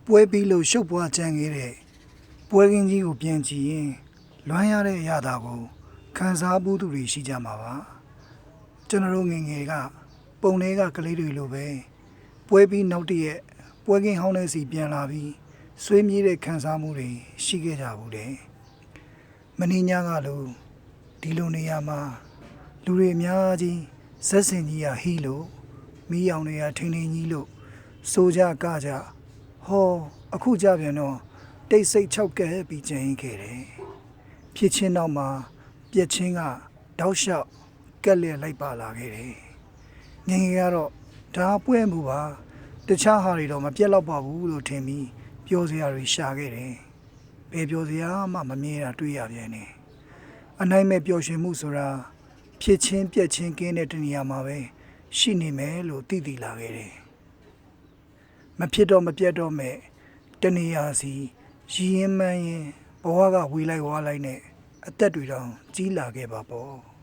ပွဲပြီးလို့ရှုပ်ပွားကြံခဲ့တဲ့ပွဲကင်းကြီးကိုပြန်ကြည့်ရင်လွမ်းရတဲ့အရာသာကိုခံစားမှုသူတွေရှိကြမှာပါကျွန်တော်တို့ငယ်ငယ်ကပုံလေးကကလေးတွေလိုပဲပွဲပြီးနောက်တည့်ရက်ပွဲကင်းဟောင်းတဲ့စီပြန်လာပြီးဆွေးမြေ့တဲ့ခံစားမှုတွေရှိခဲ့ကြဘူးတယ်မင်းညကလို့ဒီလိုနေရာမှာလူတွေအများကြီးဇက်စင်ကြီးရဟီလို့မီးရောင်တွေကထိန်ထိန်ကြီးလို့စိုးကြကကြဟောအခုကြပြန်တော့တိတ်ဆိတ်၆ကဲပြီးကျင်းခဲ့တယ်ဖြစ်ချင်းနောက်မှာပြက်ချင်းကတောက်လျှောက်ကက်လျက်လိုက်ပါလာခဲ့တယ်ငယ်ငယ်ကတော့ဒါပွဲမှုပါတခြားဟာတွေတော့မပြက်တော့ပါဘူးလို့ထင်ပြီးပြောစရာတွေရှာခဲ့တယ်ဘယ်ပြောစရာမှမမြင်တာတွေ့ရပြန်တယ်အနိုင်မဲ့ပျော်ရွှင်မှုဆိုတာဖြစ်ချင်းပြက်ချင်းကင်းတဲ့တနေရာမှာပဲရှိနေမယ်လို့သိလာခဲ့တယ်မဖြစ်တော့မပြတ်တော့မဲ့တနေရာစီရည်ရင်မှန်းရင်ဘဝကဝေးလိုက်ဝါလိုက်နဲ့အသက်တွေတောင်ကြီးလာခဲ့ပါပေါ့